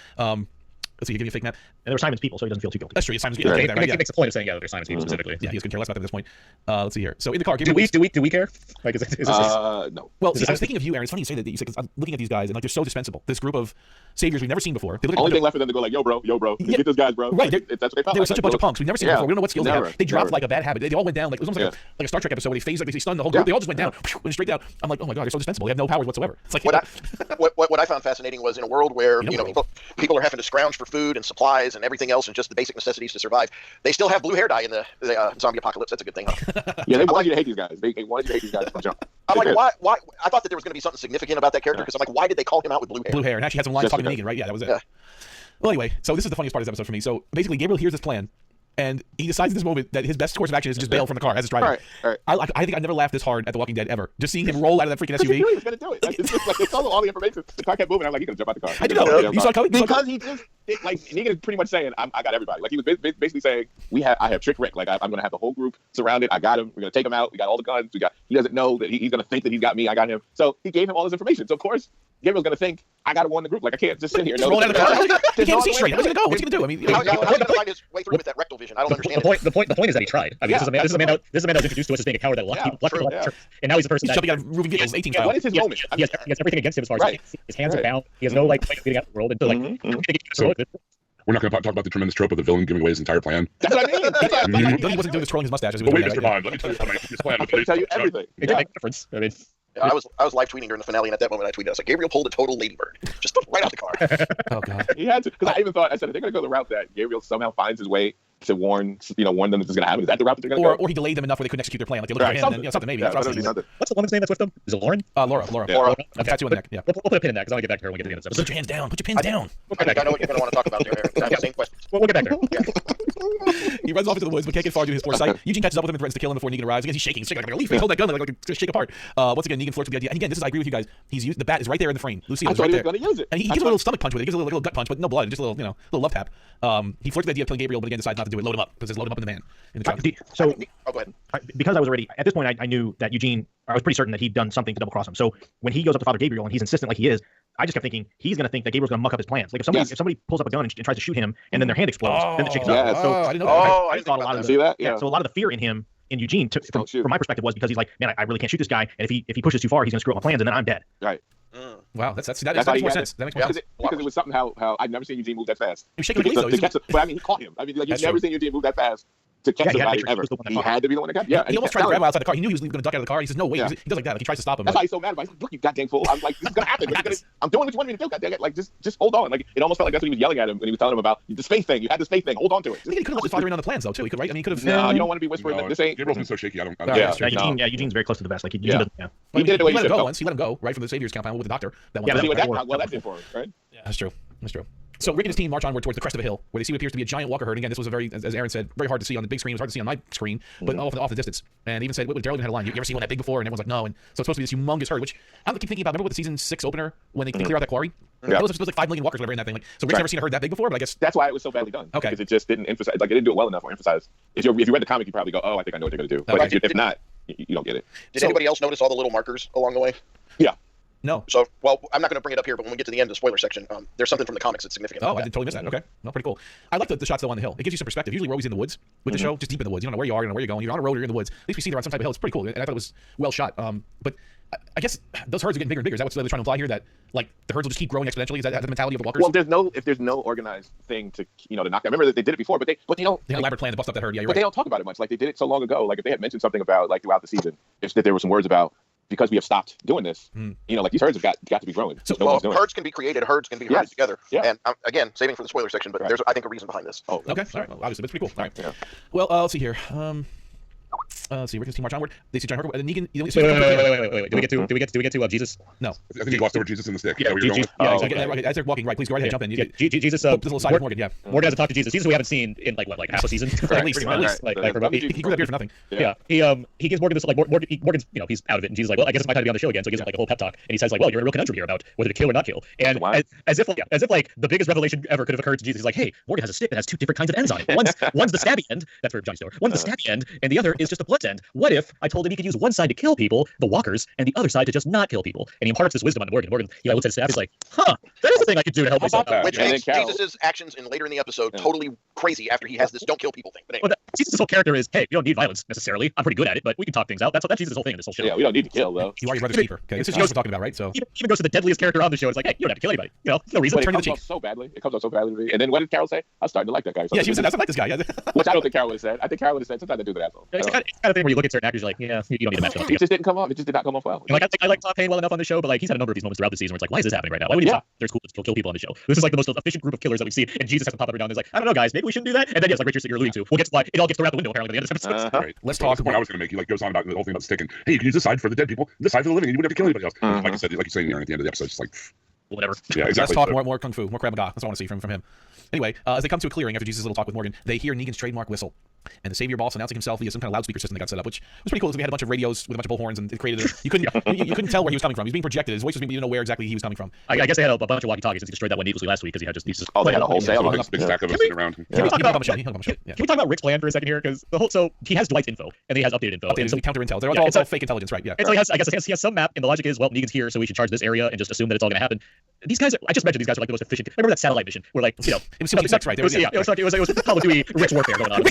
Let's see, give me a fake map. And they were Simon's people, so he doesn't feel too guilty. That's true. Simon's people. He makes a point of saying, yeah, they're Simon's people specifically. Yeah, he was going to care less about them at this point. Let's see here. So in the car, Gabriel do we care? Like, is this no. Well, see, I was thinking of you, Aaron. It's funny you say that. Because I'm looking at these guys, and like they're so dispensable. This group of saviors we've never seen before. Only thing left for them to go like, yo, bro. Yeah. Get those guys, bro. Right. That's what they felt. They were such a bunch of punks. We've never seen before. We don't know what skills they have. They dropped like a bad habit. They all went down. Like it was almost like a Star Trek episode where they phased, like they stunned the whole group. They all just went down, went straight down. I'm like, oh my god, they're so dispensable. They have no powers whatsoever. It's like what I found fascinating was in a world where people are having to scrounge for food and supplies and everything else and just the basic necessities to survive. They still have blue hair dye in the zombie apocalypse. That's a good thing, huh? Yeah, they wanted you to hate these guys. They wanted you to hate these guys from jump. I'm like, why? I thought that there was going to be something significant about that character because I'm like, why did they call him out with blue hair? Blue hair, and actually had some lines talking to Negan, right? Yeah, that was it. Yeah. Well, anyway, so this is the funniest part of this episode for me. So basically, Gabriel hears this plan, and he decides at this moment that his best course of action is just bail from the car as it's driving. All right. I think I never laughed this hard at The Walking Dead ever. Just seeing him roll out of that freaking SUV. He was going to do it. It's just like they told him all the information. The car kept moving. I'm like, he's going to jump out the car. I didn't know. You saw it coming? Because he just like Negan is pretty much saying, I got everybody. Like he was basically saying, I have tricked Rick. Like I'm going to have the whole group surrounded. I got him. We're going to take him out. We got all the guns. He doesn't know that he's going to think that he's got me. I got him. So he gave him all this information. So of course Gabriel's going to think I got to warn the group. Like I can't just sit here. Just roll out of the car. He can't see straight. How's he going to go? What's he going to do? I mean, how's he going to find his way through with that rectal vision? I don't understand. The point is that he tried. I mean, this is a man that was introduced to us as being a coward that left people, and now he's the person that jumping out of moving vehicles, 18 style. What is his moment? He has everything against him as far as his hands are bound. He has no like getting out of the world and we're not going to talk about the tremendous trope of the villain giving away his entire plan. That's what I mean. He wasn't doing this twirling his mustache. But wait, Mr. Bond, let me tell you about his plan. Let me tell you everything. It did make a difference. I mean. Yeah, I was live tweeting during the finale, and at that moment I tweeted, I was like, Gabriel pulled a total ladybird, just right out the car. Oh god, he had to, because I even thought, I said, if they're gonna go the route that Gabriel somehow finds his way to warn them that this is gonna happen. Is that the route that they're gonna go? Or he delayed them enough where they couldn't execute their plan. Like they looked at him, and something maybe. What's the woman's name that's with them? Is it Lauren? Laura. Laura. I've tattooed on the neck. Yeah. We'll put a pin in that because I want to get back to her when we get to the end of this episode. Put your hands down. Put your pins down. I know what you're gonna want to talk about there, Eric. I have the same questions. We'll get back there. He runs off into the woods, but can't get far due to his foresight. Eugene catches up with him and threatens to kill him before Negan arrives. Again, he's shaking like a leaf. He hold that gun like it's gonna shake apart. Once again, Negan flirts with the idea. And again, I agree with you guys. The bat is right there in the frame. Lucille is right there. Gonna use it. And he gives a little stomach punch with it. He gives a little gut punch, but no blood. Just a little love tap. He flirts with the idea of killing Gabriel, but again decides not to do it. Load him up. Because there's load him up in the man. So go ahead. Because I was already at this point, I knew that Eugene. I was pretty certain that he'd done something to double cross him. So when he goes up to Father Gabriel and he's insistent like he is, I just kept thinking he's going to think that Gabriel's going to muck up his plans. Like if somebody pulls up a gun and tries to shoot him, and then their hand explodes, then the chick's up. So I didn't know that. I thought a lot of see that. So a lot of the fear in him in Eugene, from my perspective, was because he's like, man, I really can't shoot this guy, and if he pushes too far, he's going to screw up my plans, and then I'm dead. Right. Wow, that makes more sense. That makes more sense. Because it was something how I've never seen Eugene move that fast. He was shaking the police, though. But I mean, he caught him. I mean, like you've never seen Eugene move that fast to catch somebody ever. He had to be the one that got. Yeah, he almost tried to grab him outside the car. He knew he was going to duck out of the car. He says, "No, wait." He does like that. Like he tries to stop him. That's why he's so mad about it. He's like, "Look, you goddamn fool!" I'm like, "This is gonna happen. I'm doing what you want me to do. Goddamn it! Like, just hold on." Like, it almost felt like that's what he was yelling at him when he was telling him about the space thing. You had the space thing. Hold on to it. I think he could have let his father in on the plans though too. He could, right? I mean, he could have. No, you don't want to be whispering. This ain't. Gabriel's been so shaky. I don't. Eugene's very close to the best. Like, he did it the way he let him go once. He let him go right from the Savior's compound with the doctor. Well, that did for him, right? Yeah, that's true. So Rick and his team march onward towards the crest of a hill, where they see what appears to be a giant walker herd. Again, this was a very, as Aaron said, very hard to see on the big screen. It was hard to see on my screen, but off the distance. And even said, Daryl even had a line, you ever seen one that big before? And everyone's like, no. And so it's supposed to be this humongous herd, which I keep thinking about. Remember with the season 6 opener, when they clear out that quarry? Yeah. That was supposed to like 5 million walkers or whatever in that thing. Like, so Rick's never seen a herd that big before, but I guess... That's why it was so badly done. Okay. Because it just didn't emphasize, like it didn't do it well enough or emphasize. If you read the comic, you probably go, oh, I think I know what they're going to do. But if not, you don't get it. Did anybody else notice all the little markers along the way? Yeah. No. So, well, I'm not going to bring it up here, but when we get to the end of the spoiler section, there's something from the comics that's significant. Oh, I did totally miss that. Okay. No, pretty cool. I like the shots, though, on the hill. It gives you some perspective. Usually we're always in the woods with the show, just deep in the woods. You don't know where you are, you don't know where you're going. You're on a road or you're in the woods. At least we see they're on some type of hill. It's pretty cool. And I thought it was well shot. But I guess those herds are getting bigger and bigger. Is that what they're trying to imply here? That, like, the herds will just keep growing exponentially? Is that the mentality of the walkers? Well, if there's no organized thing to knock down. Remember that they did it before, but they don't. They had an elaborate plan to bust up that herd. Yeah, but they don't talk about it much. Like, they did it so long ago. Like, if they had mentioned something about, like, throughout the season, if that there were some words about, because we have stopped doing this, like these herds have got to be growing. So herds can be created, herds can be herded together. Yeah. And again, saving for the spoiler section, but there's, I think, a reason behind this. Oh, okay. All right. Well, obviously, that's pretty cool. All right. Yeah. Well, let's see here. Let's see. Rick and his team march onward. They see John Herkel and Negan. Wait. Do we get to Jesus? No. I think he glossed over Jesus in the stick. Yeah, exactly. As they're walking, right? Please go right ahead. Jump in. Jesus. This little side of Morgan. Yeah. Morgan hasn't talked to Jesus. Jesus, we haven't seen in like half a season. At least. He grew up here for nothing. Yeah. He gives Morgan this Morgan's he's out of it, and Jesus is like, well, I guess it's my time to be on the show again. So he gives him like a whole pep talk, and he says like, well, you're in a real conundrum here about whether to kill or not kill, and as if the biggest revelation ever could have occurred to Jesus. He's like, hey, Morgan has a stick that has 2 different kinds of ends on it. One's the stabby end. That's for Johnny Store. One's the stabby end, and the other is just a blunt end. What if I told him he could use one side to kill people, the walkers, and the other side to just not kill people? And he imparts this wisdom on Morgan. Morgan, looks at his staff. He's like, huh, that is a thing I could do to help myself. Which makes Jesus' actions later in the episode totally crazy after he has this don't kill people thing. But anyway. Jesus' whole character is, hey, we don't need violence necessarily. I'm pretty good at it, but we can talk things out. That's Jesus' whole thing in this whole show. Yeah, we don't need to kill, though. You are your brother's keeper. Okay, this is what we're talking about, right? So even goes to the deadliest character on the show. It's like, hey, you don't have to kill anybody. No reason. But it comes off so badly. It comes off so badly to me. And then what did Carol say? I was starting to like that guy. Yeah, she was saying, I like this guy. Yeah. Which I don't think Carol would have said. I think Carol would have said, sometimes I do that asshole. It's the kind of thing where you look at certain actors, you're like, yeah, you don't need to match them up. It just didn't come off. It just did not come off well. I like Tom Payne well enough on the show, but like he's had a number of these moments throughout the season where it's like, why is this happening right now? Why would he there's cool to kill people on the show? This is like the most efficient group of killers that we've seen, and Jesus has to pop every now and then. He's like, I don't know, guys, maybe we shouldn't do that. And then yes, like Richard, you're alluding to, we'll get to it all gets thrown out the window apparently at the end of this episode. Right. Let's talk. That's the point I was going to make. He like goes on about the whole thing about sticking. Hey, you can use this side for the dead people, this side for the living, and you wouldn't have to kill anybody else. Like you said, like you're saying at the end of the episode, just like whatever. Yeah, exactly. Let's talk more kung fu, more Krav Maga. That's what I want to see from him. Anyway, as they come to a clearing after Jesus' little talk with Morgan, they hear Negan's trademark whistle. And the Savior boss announcing himself via some kind of loudspeaker system they got set up, which was pretty cool. Because we had a bunch of radios with a bunch of bullhorns, and it created you couldn't tell where he was coming from. He was being projected. His voice was being, you didn't know where exactly he was coming from. I guess they had a bunch of walkie-talkies since he destroyed that one needlessly last week because he had just these. Oh, they had a wholesale big stack of us sitting around. Can we talk about Can we talk about Rick's plan for a second here? Because he has Dwight's info and he has updated info. Updated counter intel. They're all fake intelligence, right? Yeah. And so he has some map, and the logic is, well, Negan's here, so we should charge this area and just assume that it's all going to happen. These guys, I just mentioned these guys are like the most efficient. Remember that satellite mission where like it was sex, right? It was Call of Duty Rick's warfare going on.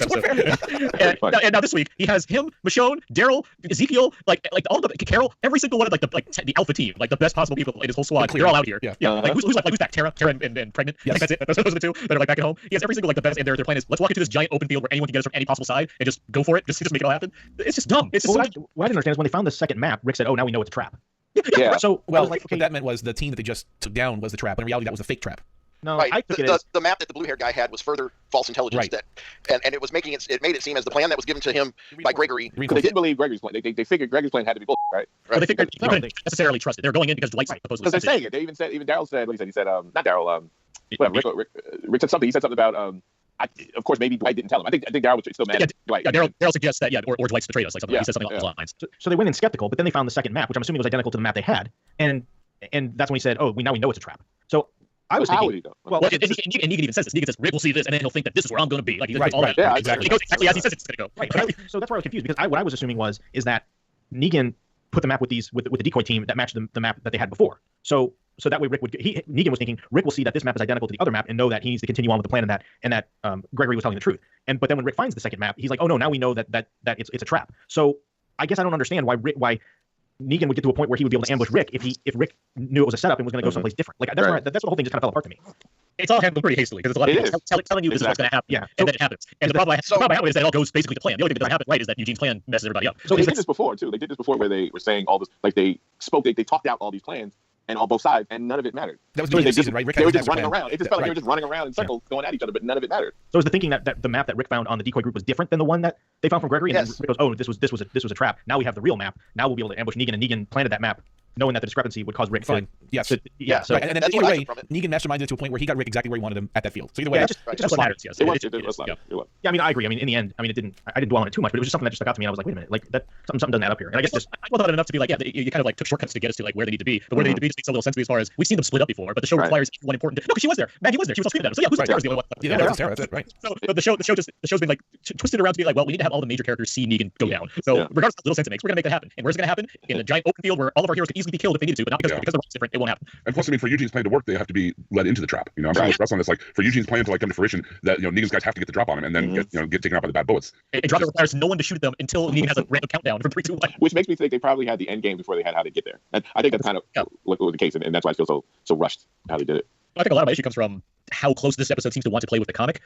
And now this week he has him, Michonne, Daryl, Ezekiel, like all the Carol, every single one of the alpha team, like the best possible people in his whole squad. They're all out here. Yeah. Like who's back? Tara and pregnant. I think that's it. Those are the 2 that are like back at home. He has every single like the best, and their plan is let's walk into this giant open field where anyone can get us from any possible side and just go for it. Just make it all happen. It's just dumb. It's just what I didn't understand is when they found the second map, Rick said, "Oh, now we know it's a trap." Yeah. So what that meant was the team that they just took down was the trap, but in reality that was a fake trap. No, right. The map that the blue-haired guy had was further false intelligence and it was making it made it seem as the plan that was given to him by Gregory. Because they didn't believe Gregory's plan. They figured Gregory's plan had to be bullshit, right? But they figured they couldn't necessarily trust it. They were going in because Dwight's supposed to. Because they're saying it. They even Daryl said what he said. He said not Daryl. Rick said something. He said something about of course, maybe Dwight didn't tell him. I think Daryl was still mad. Dwight. Yeah, Daryl suggests that. Yeah, or Dwight's betrayed us. Like something. He said something along those lines. So they went in skeptical, but then they found the second map, which I'm assuming was identical to the map they had, and that's when he said, "Oh, now we know it's a trap." So I was thinking, well, and Negan even says this. Negan says, "Rick will see this, and then he'll think that this is where I'm going to be." Like, all that. Yeah, exactly. He goes exactly as he says it's going to go. Right. So that's where I was confused because what I was assuming is that Negan put the map with the decoy team that matched the map that they had before. So that way Negan was thinking Rick will see that this map is identical to the other map and know that he needs to continue on with the plan and that Gregory was telling the truth. But then when Rick finds the second map, he's like, oh no, now we know that it's a trap. So I guess I don't understand why Negan would get to a point where he would be able to ambush Rick if Rick knew it was a setup and was going to go someplace different. Like that's where the whole thing just kind of fell apart to me. It's all handled pretty hastily because it's a lot of people telling you this is what's going to happen, and then it happens. And the problem I have is that it all goes basically to plan. The only thing that doesn't happen right is that Eugene's plan messes everybody up. So they did this before too. They did this before where they were saying all this, like they talked out all these plans and on both sides, and none of it mattered. That was the season, right? Rick they were just running around. It just felt like they were just running around in circles, going at each other, but none of it mattered. So is the thinking that the map that Rick found on the decoy group was different than the one that they found from Gregory? And then Rick goes, oh, this was a trap. Now we have the real map. Now we'll be able to ambush Negan, and Negan planted that map, knowing that the discrepancy would cause Rick to... Yes. So, right. And then either way, Negan masterminded it to a point where he got Rick exactly where he wanted him at that field. So either way, it just matters. Yes, it was. Yeah, I mean, I agree. I mean, in the end, I didn't dwell on it too much, but it was just something that just stuck out to me. And I was like, wait a minute, like that something doesn't add up here. And I guess I thought it enough to be like, yeah, you kind of like took shortcuts to get us to like where they need to be, but where they need to be just makes a little sense to me as far as we've seen them split up before, but the show requires one important. No, because she was there. Maggie was there. She was all screaming at him. So yeah, who's Tara's the only one? Yeah, that was Tara. That's it, right. So but the show's been like twisted around to be like, well, we need to have all the major characters see Negan go down. So regardless of the little sense it makes, we're gonna make that happen. And where's it gonna happen? In a giant open field where all of our heroes could easily be killed if they needed to, but not because the rock's different. It won't happen. And plus, I mean, for Eugene's plan to work, they have to be led into the trap. I'm trying to stress on this. Like for Eugene's plan to like come to fruition, that Negan's guys have to get the drop on him and then get taken out by the bad bullets. And drop requires no one to shoot at them until Negan has a random countdown from 3, 2, 1. Which makes me think they probably had the end game before they had how to get there. And I think that's kind of what was the case, and that's why I feel so rushed how they did it. I think a lot of my issue comes from how close this episode seems to want to play with the comic.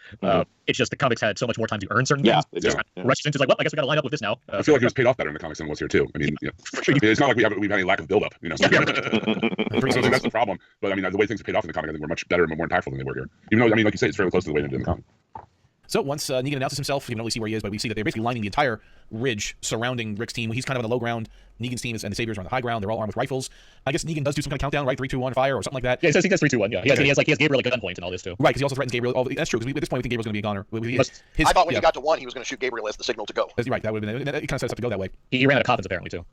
It's just the comics had so much more time to earn certain things. Rushed into like, well, I guess we got to line up with this now. I feel like it was paid off better in the comics than it was here too. I mean, it's not like we've had any lack of build-up. So that's the problem. But I mean, the way things are paid off in the comic, I think were much better and more impactful than they were here. Even though, I mean, like you say, it's fairly close to the way they did in the comic. So once Negan announces himself, you can only see where he is, but we see that they're basically lining the entire ridge surrounding Rick's team. He's kind of on the low ground. Negan's team and the Saviors are on the high ground. They're all armed with rifles. I guess Negan does do some kind of countdown, right? 3, 2, 1, fire, or something like that. Yeah, he says 3, 2, 1. Yeah, he has Gabriel at gunpoint and all this too. Right, because he also threatens Gabriel. That's true. Because at this point, we think Gabriel's going to be a goner. I thought when he got to 1, he was going to shoot Gabriel as the signal to go. Right, that would have been. It kind of sets up to go that way. He ran out of coffins apparently too.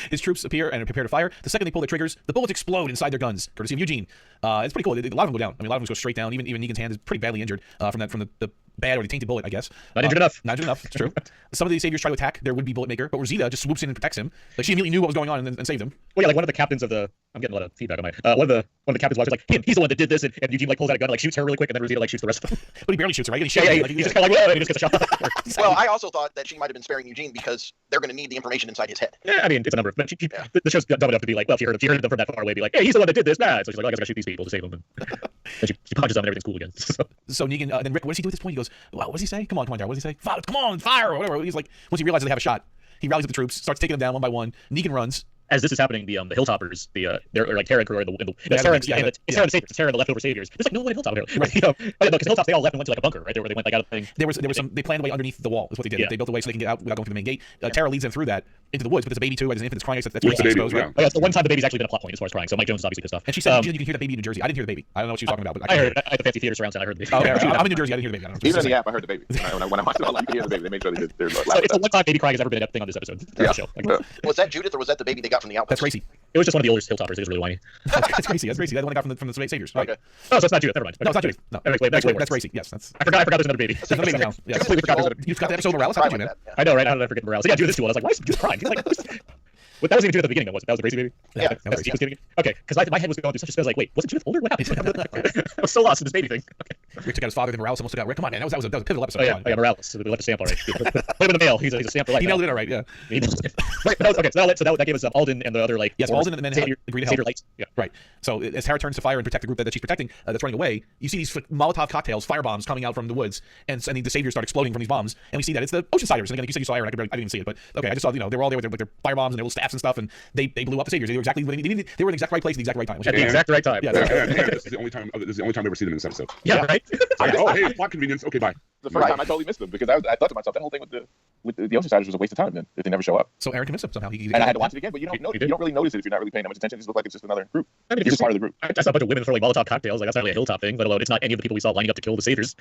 His troops appear and prepare to fire. The second they pull their triggers, the bullets explode inside their guns, courtesy of Eugene. It's pretty cool. A lot of them go down. I mean, a lot of them go straight down. Even Negan's hand is pretty badly injured from the bad or the tainted bullet, I guess. Not injured enough. Not injured enough. It's true. Some of the Saviors try to attack their would-be bullet maker, but Rosita just swoops in and protects him. Like she immediately knew what was going on and saved him. Well, yeah, like one of the captains of the. I'm getting a lot of feedback on my. One of the captains' wives was like, he's the one that did this, and Eugene like pulls out a gun, and, like shoots her really quick, and then Rosita like shoots the rest of them. But he barely shoots her, right? He's just kind of like, whoa, and he just gets a shot. Well, I also thought that she might have been sparing Eugene because they're going to need the information inside his head. Yeah, I mean, it's a number of. The show's dumb enough to be like, well, if you heard them from that far away, be like, hey, he's the one that did this. Nah, so she's like, I guess I gotta shoot these people to save them. And she punches them, and everything's cool again. So Negan, then Rick, what does he do at this point? He goes, what does he say? Come on, Darryl. What does he say? Come on, fire, or whatever. He's like, once he realizes they have a shot, he rallies up the troops, starts taking them down one by one. Negan runs. As this is happening, the Hilltoppers, they're like Tara and Kuro, Tara and the Saviors, Tara and the leftover Saviors. There's like no one in Hilltop here, right? Because Hilltops they all left and went to like a bunker, right? Where they went like out of the thing. There was some. They planned a way underneath the wall. Is what they did. They built a way so they can get out without going through the main gate. Tara leads them through that into the woods, but there's a baby too. Right? There's an infant that's crying. That's where he's exposed. Right? Oh, yeah, so one time the baby's actually been a plot point as far as crying. So Mike Jones is obviously pissed off. And she said, you can hear the baby in New Jersey. I didn't hear the baby. I don't know what she was talking about, but I heard. I had the fancy theater surround sound. I heard the baby. Oh, okay. I'm in New Jersey. I didn't hear the baby. Even in the app, I heard the baby. When I watched it online, you could hear the baby. They made sure they did their. So it's the one time baby crying has ever been a thing on this episode. Was that Judith or was that the baby they got from the Outpost? That's Racy. It was just one of the older Hilltoppers. It was really whiny. That's Racy. That's the one I got from the Saviors. Right. Okay. Oh, so it's not Judith. Never mind. No, it's not Judith. No, that's Racy. Yes, that's. I forgot there's another baby. There's another baby now. Yeah, I completely forgot. You forgot the episode of Morales. How did you, man? I know, right? How did I forget Morales? So yeah, Judith too. I was like, why is Judith crying? Like, that wasn't even Judith at the beginning, though, was it? That was the Racy baby? Yeah. Okay, because my head was going through such a spin. I was like, wait, wasn't Judith older? What happened? I was so lost in this baby thing. Okay. Rick took out his father, then Morales almost took out Rick. Come on, man. That was a pivotal episode. Oh, yeah, Morales. So we left a stamp already. Put him in the mail. He's a stamp for life. He nailed it all right, yeah. Right, okay, so that gave us Alden and the other, like... Yes, Alden and then agree to help. Lights. Yeah, right. So as Tara turns to fire and protect the group that she's protecting that's running away, you see these Molotov cocktails, fire bombs coming out from the woods, and the Saviors start exploding from these bombs, and we see that it's the Oceansiders. And again, like you said, you saw Iron. I didn't even see it, but okay, I just saw, they were all there with their fire bombs and their little staffs and stuff, and they blew up the Saviors. They were exactly they were in the exact right place at the exact right time. At the exact right time. Yeah. This is the only time. This is the only time we ever see them in this episode. Yeah, right. Oh, hey, plot convenience. Okay, bye. The first time I totally missed them because I thought to myself that whole thing with the Oceansiders was a waste of time. Then if they never show up. So Aaron convinced him somehow. And I had to watch it again, but you don't really notice it if you're not really paying that much attention. It just looks like it's just another group. I mean, it's just part of the group. I saw a bunch of women throwing Molotov cocktails. Like that's not really a Hilltop thing, but although it's not any of the people we saw lining up to kill the Saviors.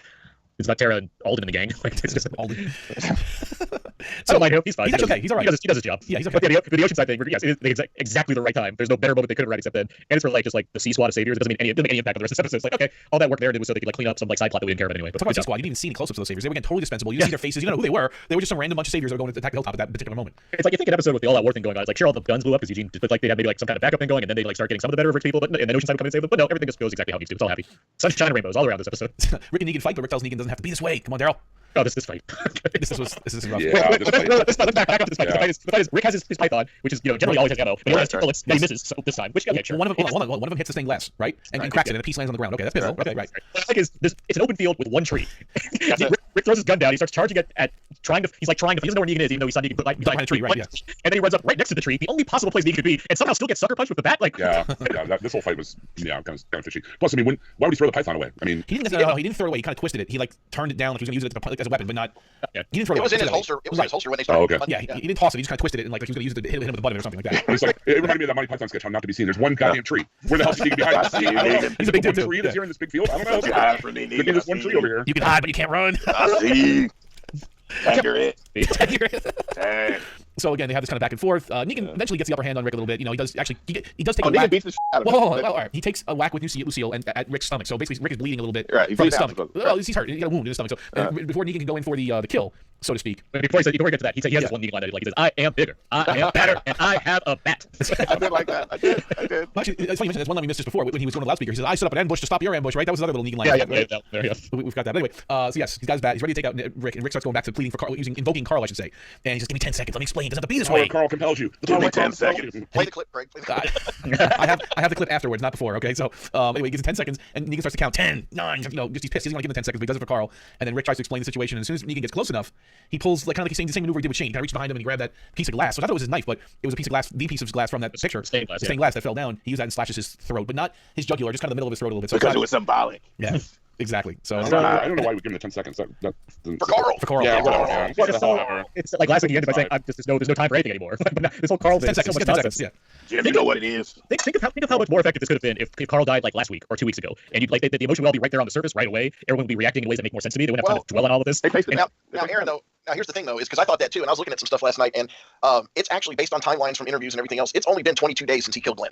It's not Tara and Alden in the gang. Like it's just Alden. I don't mind him. He's fine. He's actually okay. He's all right. He does his job. Yeah, he's okay. But the Oceanside thing, yes, it's exactly the right time. There's no better moment they could have read except then. And it's for like just like the C squad of saviors. It doesn't make any impact on the rest of the episode. It's like, okay, all that work there did was so they could like clean up some like side plot that we didn't care about anyway. But talk about C squad. You didn't even see any close-ups of those saviors. They were again totally dispensable. You didn't see their faces. You don't know who they were. They were just some random bunch of saviors that were going to attack the hilltop at that particular moment. It's like you think an episode with the all-out war thing going on. It's like sure all the guns blew up because Eugene looked like they had maybe like some kind of backup thing going, and then they like start getting some of the better rich people, but and then Oceanside would come in and save them. But no, everything just goes exactly how it needs to. It's all happy. Sunshine and rainbows all around this episode. Rick and Negan fight, but Rick tells Negan doesn't have to be this way. Come on, Daryl. Oh, this fight. this is rough. Yeah, let's back up to this fight. The fight is Rick has his python, which is generally always has ammo, but he only has 2 bullets. And he misses. So this time, which okay, sure. One of them hits the stained glass, right? And cracks it, and a piece lands on the ground. Okay, that's pivotal. Okay, right. What I like is it's an open field with one tree. Rick throws his gun down. He starts charging at trying to. He's like trying to. He doesn't know where Negan is, even though he saw Negan behind a tree, right? Yeah. And then he runs up right next to the tree, the only possible place Negan could be, and somehow still gets sucker punched with the bat. Like this whole fight was kind of fishy. Plus, I mean, why would he throw the python away? I mean, he didn't throw it away. He kind of twisted it. He like turned it down like he was going to use it as a weapon, but not. Yeah. He didn't throw it. It was in his holster. It was in his holster when they started. Oh, okay. Yeah, he didn't toss it. He just kind of twisted it and like he was going to use it to hit him with the butt of it or something like that. It's like it reminded me of that Monty Python sketch, How Not to Be Seen. There's one goddamn tree. Where the hell's he behind? He's a big tree that's here in this big field. I don't know. Could be this one tree over here. You can hide, but you can't run. I see. Accurate. So again, they have this kind of back and forth. Negan eventually gets the upper hand on Rick a little bit. He does actually he does take a Negan whack. beats the shit out of him. Whoa. All right. He takes a whack with Lucille and at Rick's stomach. So basically, Rick is bleeding a little bit from his stomach. Well, he's hurt. He got a wound in his stomach. So before Negan can go in for the kill, so to speak. But before he gets to that, he has this one Negan line that he says, "I am bigger, I am better, and I have a bat." I did like that. I did. Well, actually, it's funny you mentioned that's one line we missed just before when he was going to the loudspeaker. He says, "I set up an ambush to stop your ambush." Right? That was another little Negan line. Yeah. We've got that. But anyway, so yes, he's got his bat. He's ready to take out Rick, and Rick starts going back to pleading for Carl, invoking Carl, I should say. And he says, "Give me 10 seconds. Let me explain. It doesn't have to be this way." Carl compels you. Give me 10 seconds. Play the clip, Greg. Play the clip. I have the clip afterwards, not before. Okay, so anyway, he gives him 10 seconds, and Negan starts to count 10, 9. Just he's pissed. He's going to give him the 10 seconds, but he does it for Carl. And then Rick tries to explain the situation. And as soon as Negan gets close enough, he pulls like kind of like the same maneuver he did with Shane. He kind of reaches behind him and he grabbed that piece of glass. So I thought it was his knife, but it was a piece of glass, the piece of glass from that picture, stained glass that fell down. He used that and slashes his throat, but not his jugular, just kind of the middle of his throat a little bit. So because it was symbolic. Yeah. Exactly. So I don't know why we give him the 10 seconds. That for Carl. For Carl. Yeah, whatever. It's like last week he ended by saying, "There's no time for anything anymore." This whole Carl thing. 10 seconds. So much 10 nonsense. seconds. Yeah. Jim, you know what it is. Think of how much more effective this could have been if Carl died like last week or 2 weeks ago, and you'd like the emotion would all be right there on the surface right away. Everyone would be reacting in ways that make more sense to me. They wouldn't have time to dwell on all of this. Now, Aaron, though. Now, here's the thing, though, is because I thought that too, and I was looking at some stuff last night, and it's actually based on timelines from interviews and everything else. It's only been 22 days since he killed Glenn.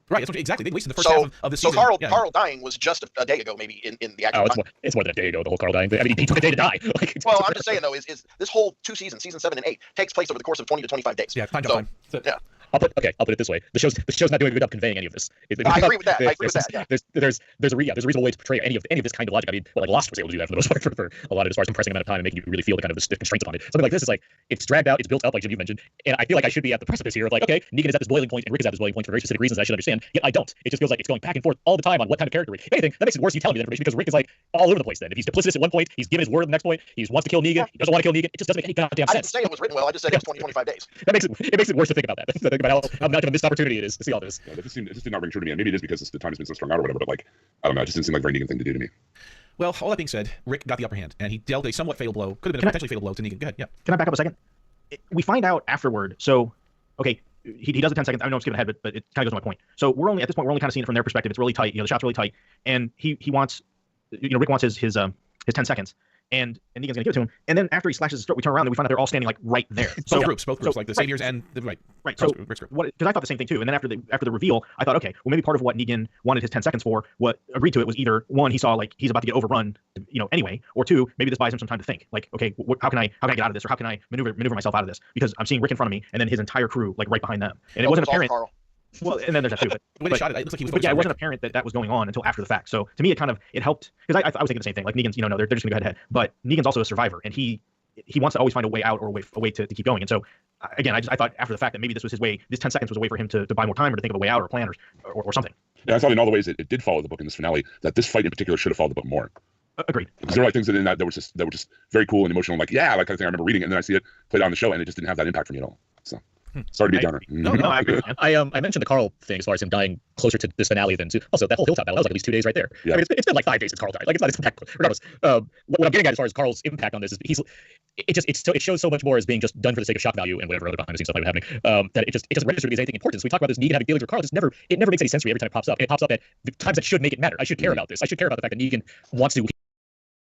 Right, exactly. They wasted the first half of the season. So Carl dying was just a day ago, maybe in the actual. It's more than a day ago. The whole Carl dying. I mean, he took a day to die. Well, I'm just saying though, is this whole 2 seasons, season 7 and 8, takes place over the course of 20 to 25 days. Yeah, time. Yeah. I'll put it this way: the show's not doing a good job conveying any of this. I agree with that. Yeah. There's a reasonable way to portray any of this kind of logic. I mean, like Lost was able to do that for the most part for a lot of as far as compressing amount of time and making you really feel the kind of the constraints upon it. Something like this is like it's dragged out, it's built up, like Jim you mentioned, and I feel like I should be at the precipice here of like, okay, Negan is at this boiling point and Rick is at this boiling point for very specific reasons I should understand. Yet I don't. It just feels like it's going back and forth all the time on what kind of character Rick. If anything, that makes it worse. You telling me that information because Rick is like all over the place. Then if he's duplicitous at one point, he's giving his word at the next point. He wants to kill Negan. He doesn't want to kill Negan. It just doesn't make any goddamn sense. I didn't say it was written well. I just said it was 20, 25 days. That makes it worse to think about that. To think about how not going to miss opportunity it is to see all this. Yeah, it just did not ring true to me. And maybe it is because the time has been so strung out or whatever. But like, I don't know. It just didn't seem like a very Negan thing to do to me. Well, all that being said, Rick got the upper hand, and he dealt a somewhat fatal blow. Could have been a potentially fatal blow to Negan. Go ahead. Yeah. Can I back up a second? We find out afterward. So, okay, he does the 10 seconds. I know I'm skipping ahead, but it kind of goes to my point. So at this point, we're only kind of seeing it from their perspective. It's really tight. The shot's really tight, and he wants, Rick wants his 10 seconds. And Negan's gonna give it to him, and then after he slashes his throat, we turn around and we find out they're all standing like right there. Both groups, like the Saviors and the right. So because I thought the same thing too, and then after the reveal, I thought, okay, well maybe part of what Negan wanted his 10 seconds for, what agreed to it was either one, he saw like he's about to get overrun, anyway, or two, maybe this buys him some time to think, like, okay, how can I get out of this, or how can I maneuver myself out of this, because I'm seeing Rick in front of me, and then his entire crew like right behind them, and it wasn't apparent. Carl. Well, and then there's that too. But when he shot it looks like he was. But yeah, it wasn't apparent that was going on until after the fact. So to me, it helped because I was thinking the same thing. Like Negan's, no, they're just gonna go head to head. But Negan's also a survivor, and he wants to always find a way out or a way to keep going. And so again, I thought after the fact that maybe this was his way. This 10 seconds was a way for him to buy more time or to think of a way out or a plan or something. Yeah, I thought in all the ways it did follow the book in this finale. That this fight in particular should have followed the book more. Agreed. Because there were like things in that were just very cool and emotional, and like kind of thing. I remember reading it, and then I see it played out on the show, and it just didn't have that impact for me at all. So. Sorry to be a downer. No, I agree. I mentioned the Carl thing as far as him dying closer to this finale than to also that whole hilltop battle. That was like at least 2 days right there. Yeah. I mean, it's been like 5 days since Carl died. Like it's not impactful. Regardless, what I'm getting at as far as Carl's impact on this is it shows so much more as being just done for the sake of shock value and whatever other behind the scenes stuff might be happening. That it just registers to be anything important. So we talk about this Negan having feelings for Carl. It never makes any sense to me every time it pops up. And it pops up at the times that should make it matter. I should care about this. I should care about the fact that Negan wants to